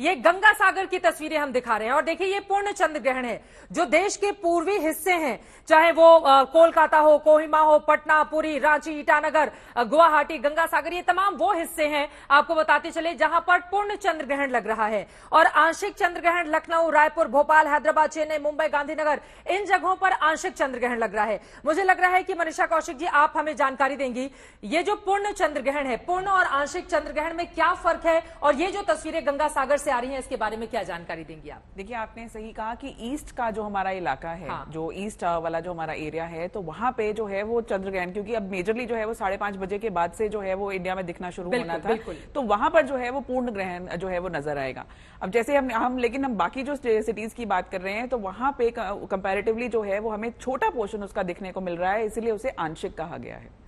ये गंगा सागर की तस्वीरें हम दिखा रहे हैं। और देखिए ये पूर्ण चंद्र ग्रहण है जो देश के पूर्वी हिस्से हैं, चाहे वो कोलकाता हो, कोहिमा हो, पटना, पुरी, रांची, ईटानगर, गुवाहाटी, गंगा सागर, ये तमाम वो हिस्से हैं आपको बताते चले जहां पर पूर्ण चंद्र ग्रहण लग रहा है। और आंशिक चंद्र ग्रहण लखनऊ, रायपुर, भोपाल, हैदराबाद, चेन्नई, मुंबई, गांधीनगर, इन जगहों पर आंशिक चंद्र ग्रहण लग रहा है। मुझे लग रहा है कि मनीषा कौशिक जी आप हमें जानकारी देंगी, ये जो पूर्ण चंद्र ग्रहण है, पूर्ण और आंशिक चंद्र ग्रहण में क्या फर्क है, और ये जो तस्वीरें गंगा सागर से आ रही हैं इसके बारे में क्या जानकारी देंगी आप? देखिए, आपने सही कहा कि ईस्ट का जो हमारा इलाका है, हाँ। जो ईस्ट वाला जो हमारा एरिया है, तो वहां पे जो है वो चंद्र ग्रहण, क्योंकि अब मेजरली जो है वो 5:30 बजे के बाद से जो है वो इंडिया में दिखना शुरू होना था, तो वहां पर जो है वो पूर्ण ग्रहण जो है वो नजर आएगा। अब जैसे लेकिन हम बाकी जो सिटीज की बात कर रहे हैं, तो वहां पे कंपैरेटिवली जो है वो हमें छोटा पोर्शन उसका दिखने को मिल रहा है, इसलिए उसे आंशिक कहा गया है।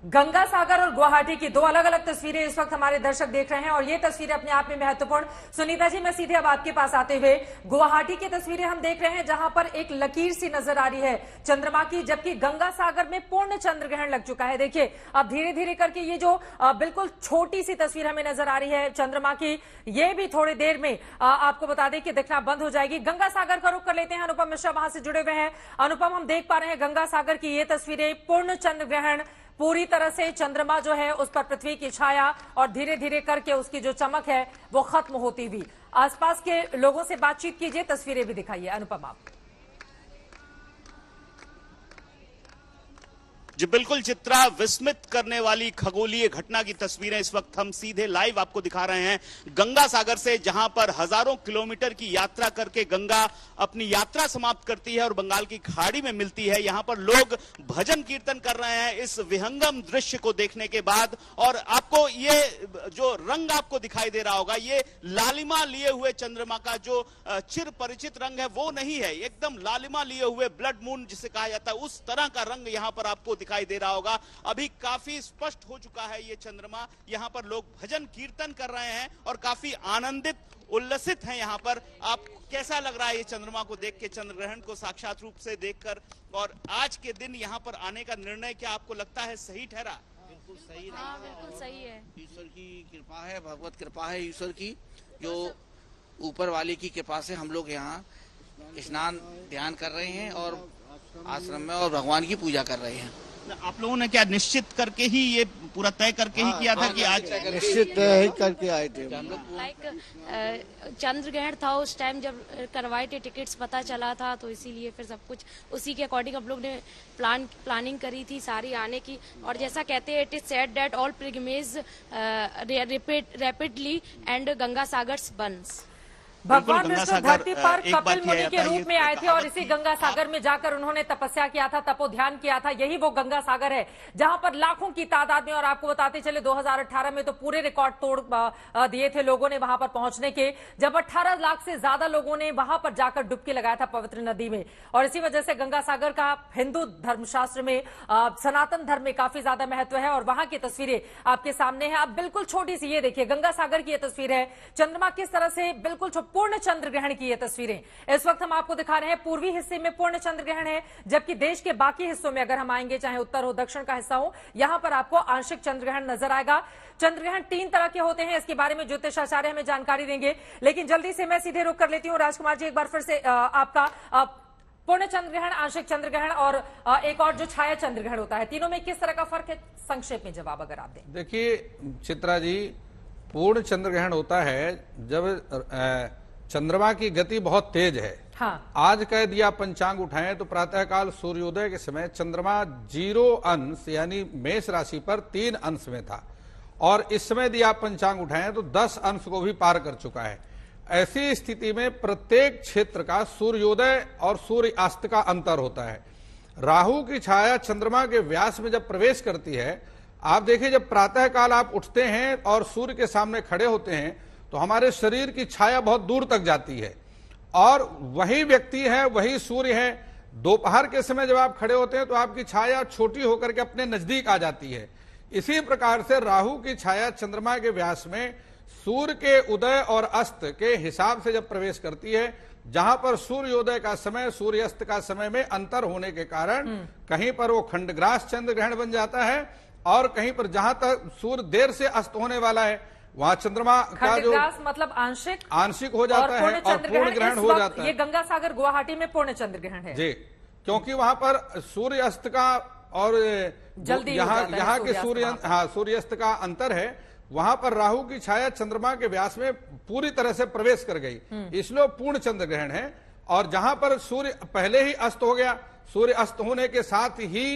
गंगा सागर और गुवाहाटी की दो अलग अलग तस्वीरें इस वक्त हमारे दर्शक देख रहे हैं, और ये तस्वीरें अपने आप में महत्वपूर्ण। सुनीता जी, मैं सीधे अब आपके पास आते हुए, गुवाहाटी की तस्वीरें हम देख रहे हैं जहां पर एक लकीर सी नजर आ रही है चंद्रमा की, जबकि गंगा सागर में पूर्ण चंद्र ग्रहण लग चुका है। देखिए अब धीरे धीरे करके ये जो बिल्कुल छोटी सी तस्वीर हमें नजर आ रही है चंद्रमा की, ये भी थोड़ी देर में आपको बता दें कि दिखना बंद हो जाएगी। गंगा सागर का रुख कर लेते हैं, अनुपम मिश्रा वहां से जुड़े हुए हैं। अनुपम, हम देख पा रहे हैं गंगा सागर की ये तस्वीरें, पूर्ण चंद्र ग्रहण, पूरी तरह से चंद्रमा जो है उस पर पृथ्वी की छाया, और धीरे धीरे करके उसकी जो चमक है वो खत्म होती हुई। आसपास के लोगों से बातचीत कीजिए, तस्वीरें भी दिखाइए अनुपम आप। जी बिल्कुल चित्रा, विस्मित करने वाली खगोलीय घटना की तस्वीरें इस वक्त हम सीधे लाइव आपको दिखा रहे हैं गंगा सागर से, जहां पर हजारों किलोमीटर की यात्रा करके गंगा अपनी यात्रा समाप्त करती है और बंगाल की खाड़ी में मिलती है। यहां पर लोग भजन कीर्तन कर रहे हैं इस विहंगम दृश्य को देखने के बाद। और आपको ये जो रंग आपको दिखाई दे रहा होगा, ये लालिमा लिए हुए चंद्रमा का जो चिर परिचित रंग है वो नहीं है, एकदम लालिमा लिए हुए ब्लड मून जिसे कहा जाता है उस तरह का रंग यहां पर आपको दिखाई दे रहा होगा। अभी काफी स्पष्ट हो चुका है ये चंद्रमा, यहां पर लोग भजन कीर्तन कर रहे हैं और काफी आनंदित उल्लसित हैं यहां पर। आप कैसा लग रहा है ये चंद्रमा को देख के, चंद्र ग्रहण को साक्षात रूप से देखकर, और आज के दिन यहां पर आने का निर्णय क्या आपको लगता है सही ठहरा? बिल्कुल सही रहा। हाँ, बिल्कुल सही है। ईश्वर की कृपा है, भगवत कृपा है ईश्वर की, जो ऊपर वाले की कृपा से हम लोग यहाँ स्नान ध्यान कर रहे हैं और आश्रम में और भगवान की पूजा कर रहे हैं। आप लोगों ने क्या निश्चित करके ही ये पूरा तय करके ही किया था कि आज निश्चित तय करके आए थे? लाइक चंद्र ग्रहण था उस टाइम जब करवाए थे टिकट्स, पता चला था, तो इसीलिए फिर सब कुछ उसी के अकॉर्डिंग हम लोग ने प्लानिंग करी थी सारी आने की। और जैसा कहते हैं, it is said that all pilgrimage rapidly and Ganga सागर्स बंस। भगवान विष्णु धरती पर कपिल मुनि के रूप में आए थे और इसी गंगा सागर में जाकर उन्होंने तपस्या किया था, तपोध्यान किया था। यही वो गंगा सागर है जहां पर लाखों की तादाद में, और आपको बताते चले 2018 में तो पूरे रिकॉर्ड तोड़ दिए थे लोगों ने वहां पर पहुंचने के, जब 18 लाख से ज्यादा लोगों ने वहां पर जाकर डुबकी लगाया था पवित्र नदी में। और इसी वजह से गंगा सागर का हिंदू धर्मशास्त्र में, सनातन धर्म में काफी ज्यादा महत्व है, और वहां की तस्वीरें आपके सामने है। अब बिल्कुल छोटी सी ये देखिए गंगा सागर की ये तस्वीर है, चंद्रमा किस तरह से बिल्कुल पूर्ण चंद्र ग्रहण की ये तस्वीरें इस वक्त हम आपको दिखा रहे हैं। पूर्वी हिस्से में पूर्ण चंद्र ग्रहण है, जबकि देश के बाकी हिस्सों में अगर हम आएंगे, चाहे उत्तर हो, दक्षिण का हिस्सा हो, यहां पर आपको आंशिक चंद्र ग्रहण नजर आएगा। चंद्र ग्रहण 3 तरह के होते हैं, इसके बारे में ज्योतिष आचार्य हमें जानकारी देंगे, लेकिन जल्दी से मैं सीधे रुक कर लेती हूं। राजकुमार जी, एक बार फिर से आपका पूर्ण चंद्र ग्रहण, आंशिक चंद्र ग्रहण और एक और जो छाया चंद्र ग्रहण होता है, तीनों में किस तरह का फर्क है, संक्षेप में जवाब अगर आप दें। देखिए चित्रा जी, पूर्ण चंद्र ग्रहण होता है जब चंद्रमा की गति बहुत तेज है। हाँ। आज का यदि आप पंचांग उठाएं तो प्रातःकाल सूर्योदय के समय चंद्रमा 0 अंश यानी मेष राशि पर 3 अंश में था, और इस समय यदि आप पंचांग उठाएं तो 10 अंश को भी पार कर चुका है। ऐसी स्थिति में प्रत्येक क्षेत्र का सूर्योदय और सूर्यास्त का अंतर होता है। राहु की छाया चंद्रमा के व्यास में जब प्रवेश करती है, आप देखिए जब प्रातःकाल आप उठते हैं और सूर्य के सामने खड़े होते हैं तो हमारे शरीर की छाया बहुत दूर तक जाती है, और वही व्यक्ति है, वही सूर्य है। दोपहर के समय जब आप खड़े होते हैं तो आपकी छाया छोटी होकर के अपने नजदीक आ जाती है। इसी प्रकार से राहु की छाया चंद्रमा के व्यास में सूर्य के उदय और अस्त के हिसाब से जब प्रवेश करती है, जहां पर सूर्योदय का समय सूर्यास्त का समय में अंतर होने के कारण कहीं पर वो खंडग्रास चंद्र ग्रहण बन जाता है, और कहीं पर जहां तक सूर्य देर से अस्त होने वाला है वहां चंद्रमा का जो मतलब आंशिक हो जाता है और पूर्ण ग्रहण हो जाता है। ये गंगा सागर गुवाहाटी में पूर्ण चंद्र ग्रहण है जी, क्योंकि वहां पर सूर्यास्त का और जल्दी यहाँ के सूर्यास्त का अंतर है। वहां पर राहु की छाया चंद्रमा के व्यास में पूरी तरह से प्रवेश कर गई, इसलिए पूर्ण चंद्र ग्रहण है। और जहां पर सूर्य पहले ही अस्त हो गया, सूर्य अस्त होने के साथ ही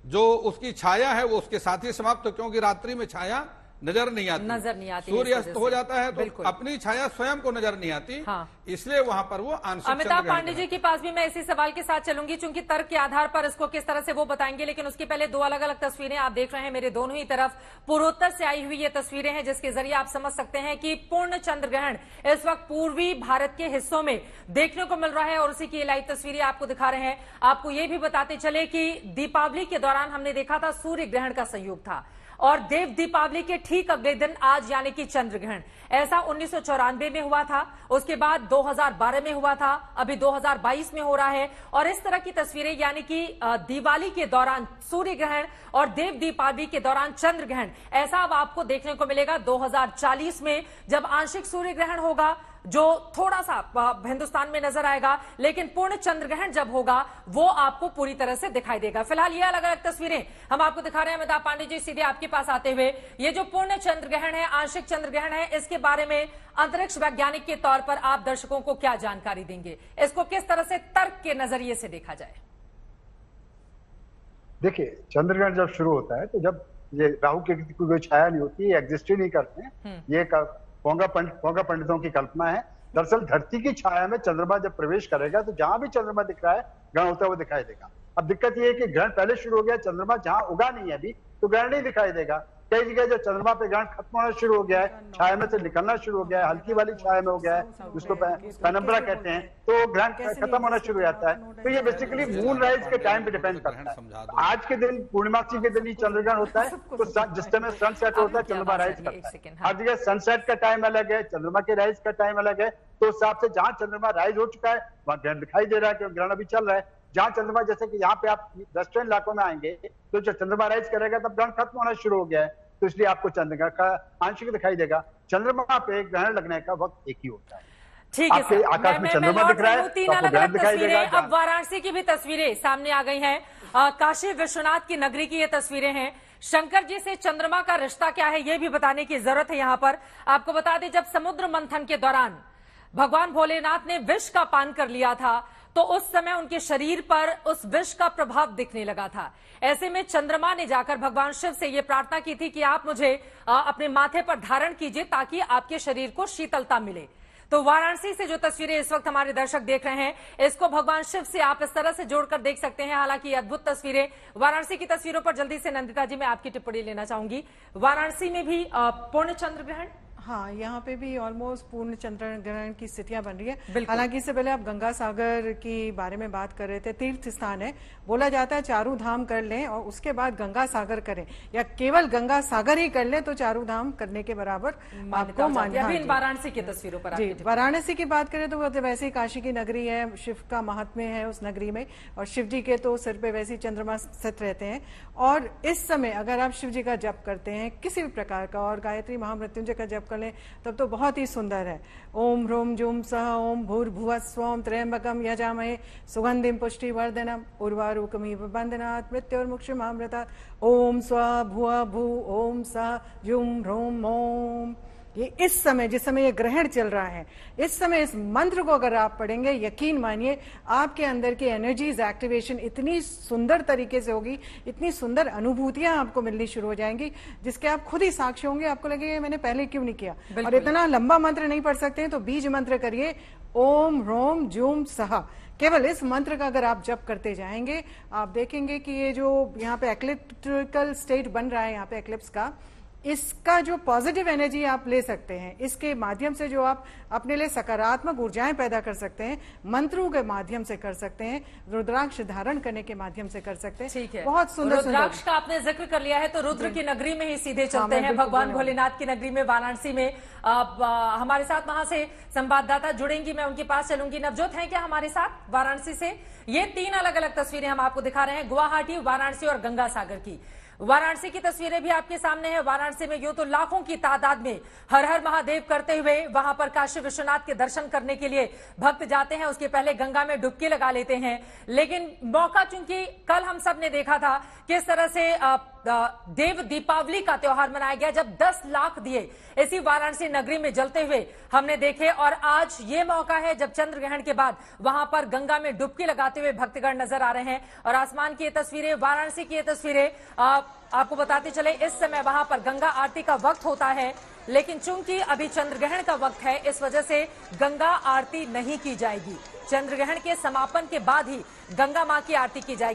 जो उसकी छाया है वो उसके साथ ही समाप्त, क्योंकि रात्रि में छाया नजर नहीं आती, सूर्य अस्त हो जाता है तो अपनी छाया स्वयं को नजर नहीं आती। इसलिए वहां पर वो आंशिक। अमिताभ पांडे जी के पास भी मैं इसी सवाल के साथ चलूंगी, चूंकि तर्क के आधार पर इसको किस तरह से वो बताएंगे, लेकिन उसके पहले दो अलग अलग तस्वीरें आप देख रहे हैं मेरे दोनों ही तरफ। पूर्वोत्तर से आई हुई ये तस्वीरें हैं जिसके जरिए आप समझ सकते हैं कि पूर्ण चंद्र ग्रहण इस वक्त पूर्वी भारत के हिस्सों में देखने को मिल रहा है और उसी की लाइव तस्वीरें आपको दिखा रहे हैं। आपको ये भी बताते चले कि दीपावली के दौरान हमने देखा था सूर्य ग्रहण का संयोग था और देव दीपावली के ठीक अगले दिन आज यानी कि चंद्र ग्रहण, ऐसा 1994 में हुआ था, उसके बाद 2012 में हुआ था, अभी 2022 में हो रहा है। और इस तरह की तस्वीरें यानी कि दिवाली के दौरान सूर्य ग्रहण और देव दीपावली के दौरान चंद्र ग्रहण, ऐसा अब आपको देखने को मिलेगा 2040 में, जब आंशिक सूर्य ग्रहण होगा जो थोड़ा सा हिंदुस्तान में नजर आएगा, लेकिन पूर्ण चंद्र ग्रहण जब होगा वो आपको पूरी तरह से दिखाई देगा। फिलहाल ये अलग अलग तस्वीरें हम आपको दिखा रहे हैं। अमिताभ पांडे जी, सीधे आपके पास आते हुए, ये जो पूर्ण चंद्र ग्रहण है, आंशिक चंद्र ग्रहण है, इसके बारे में अंतरिक्ष वैज्ञानिक के तौर पर आप दर्शकों को क्या जानकारी देंगे? इसको किस तरह से तर्क के नजरिए से देखा जाए? देखिए, चंद्र ग्रहण जब शुरू होता है तो जब ये राहु की कोई छाया नहीं होती, ये एग्जिस्ट ही नहीं करते हैं, ये पोंगा पंडितों की कल्पना है। दरअसल धरती की छाया में चंद्रमा जब प्रवेश करेगा तो जहां भी चंद्रमा दिख रहा है ग्रहण होता हुआ दिखाई देगा। अब दिक्कत ये है कि ग्रहण पहले शुरू हो गया, चंद्रमा जहां उगा नहीं है अभी तो ग्रहण नहीं दिखाई देगा। कई जगह जो चंद्रमा पे ग्रहण खत्म होना शुरू हो गया है, छाया में से निकलना शुरू हो गया है, हल्की वाली छाया में हो गया है, जिसको पेनम्ब्रा कहते हैं, तो ग्रहण खत्म होना शुरू हो जाता है। तो ये बेसिकली मून राइज के टाइम पे डिपेंड करता है। आज के दिन पूर्णिमासी के दिन ही चंद्र ग्रहण होता है, तो जिस समय सनसेट होता है चंद्रमा राइज करता है। हर जगह सनसेट का टाइम अलग है, चंद्रमा के राइज का टाइम अलग है, तो उस हिसाब से जहां चंद्रमा राइज हो चुका है वहां ग्रहण दिखाई दे रहा है, क्योंकि ग्रहण अभी चल रहा है। जहां चंद्रमा, जैसे कि यहाँ पे आप वेस्टर्न इलाकों में आएंगे तो जब चंद्रमा राइज करेगा तब ग्रहण खत्म होना शुरू हो गया है, तो इसलिए आपको चंद्रमा का आंशिक दिखाई देगा। चंद्रमा पे ग्रहण लगने का वक्त एक ही होता है। ठीक है सर, आकाश में चंद्रमा दिख रहा है, तीन अलग अलग तस्वीरें। अब वाराणसी की भी तस्वीरें सामने आ गई हैं। काशी विश्वनाथ की नगरी की ये तस्वीरें हैं। शंकर जी से चंद्रमा का रिश्ता क्या है ये भी बताने की जरूरत है। यहाँ पर आपको बता दें, जब समुद्र मंथन के दौरान भगवान भोलेनाथ ने विष का पान कर लिया था तो उस समय उनके शरीर पर उस विष का प्रभाव दिखने लगा था। ऐसे में चंद्रमा ने जाकर भगवान शिव से यह प्रार्थना की थी कि आप मुझे अपने माथे पर धारण कीजिए ताकि आपके शरीर को शीतलता मिले। तो वाराणसी से जो तस्वीरें इस वक्त हमारे दर्शक देख रहे हैं, इसको भगवान शिव से आप इस तरह से जोड़कर देख सकते हैं। हालांकि अद्भुत तस्वीरें वाराणसी की तस्वीरों पर जल्दी से नंदिता जी मैं आपकी टिप्पणी लेना चाहूंगी। वाराणसी में भी पूर्ण चंद्र ग्रहण, हाँ, यहाँ पे भी ऑलमोस्ट पूर्ण चंद्र ग्रहण की स्थितियां बन रही है। हालांकि इससे पहले आप गंगा सागर की बारे में बात कर रहे थे। तीर्थ स्थान है, बोला जाता है चारों धाम कर लें और उसके बाद गंगा सागर करें, या केवल गंगा सागर ही कर लें तो चारों धाम करने के बराबर आपको मानना है। वाराणसी की तस्वीरों पर जी, वाराणसी की बात करें तो वैसे ही काशी की नगरी है, शिव का महात्म्य है उस नगरी में, और शिव जी के तो सिर पे वैसे ही चंद्रमा स्थित रहते हैं। और इस समय अगर आप शिव जी का जप करते हैं किसी भी प्रकार का, और गायत्री महामृत्युंजय का जप कर लें तब तो बहुत ही सुंदर है। ओम ह्रूम जूम सह ओम भूर्भुवः स्वः त्र्यंबकम यजामहे सुगंधिम पुष्टिवर्धनम उर्वारुकमिव बंधनात् मृत्योर्मुक्षमामृतात् ओम स्व भुव भू ओम सह जूम ह्रूम ओम। ये इस समय, जिस समय ये ग्रहण चल रहा है, इस समय इस मंत्र को अगर आप पढ़ेंगे, यकीन मानिए आपके अंदर की एनर्जीज एक्टिवेशन इतनी सुंदर तरीके से होगी, इतनी सुंदर अनुभूतियां आपको मिलनी शुरू हो जाएंगी जिसके आप खुद ही साक्षी होंगे। आपको लगेगा मैंने पहले क्यों नहीं किया। और इतना लंबा मंत्र नहीं पढ़ सकते हैं तो बीज मंत्र करिए, ओम ह्रोम जूम सह। केवल इस मंत्र का अगर आप जप करते जाएंगे, आप देखेंगे कि ये जो यहाँ पे एक्लिप्टिकल स्टेट बन रहा है, यहाँ पे एक्लिप्स का, इसका जो पॉजिटिव एनर्जी आप ले सकते हैं, इसके माध्यम से जो आप अपने लिए सकारात्मक ऊर्जाएं पैदा कर सकते हैं, मंत्रों के माध्यम से कर सकते हैं, रुद्राक्ष धारण करने के माध्यम से कर सकते हैं। ठीक है, बहुत सुंदर। रुद्राक्ष का आपने जिक्र कर लिया है तो रुद्र की नगरी में ही सीधे चलते हैं, भगवान भोलेनाथ की नगरी में, वाराणसी में। हमारे साथ वहां से संवाददाता जुड़ेंगी, मैं उनके पास चलूंगी। नवजोत है क्या हमारे साथ वाराणसी से? ये तीन अलग अलग तस्वीरें हम आपको दिखा रहे हैं, गुवाहाटी, वाराणसी और गंगा सागर की। वाराणसी की तस्वीरें भी आपके सामने हैं। वाराणसी में यूं तो लाखों की तादाद में हर हर महादेव करते हुए वहां पर काशी विश्वनाथ के दर्शन करने के लिए भक्त जाते हैं, उसके पहले गंगा में डुबकी लगा लेते हैं। लेकिन मौका चूंकि कल हम सब ने देखा था किस तरह से देव दीपावली का त्योहार मनाया गया, जब 10 लाख दिए इसी वाराणसी नगरी में जलते हुए हमने देखे, और आज ये मौका है जब चंद्र ग्रहण के बाद वहां पर गंगा में डुबकी लगाते हुए भक्तगण नजर आ रहे हैं। और आसमान की ये तस्वीरें, वाराणसी की ये तस्वीरें आपको बताते चले, इस समय वहां पर गंगा आरती का वक्त होता है, लेकिन चूंकि अभी चंद्र ग्रहण का वक्त है इस वजह से गंगा आरती नहीं की जाएगी। चंद्र ग्रहण के समापन के बाद ही गंगा मां की आरती की जाएगी।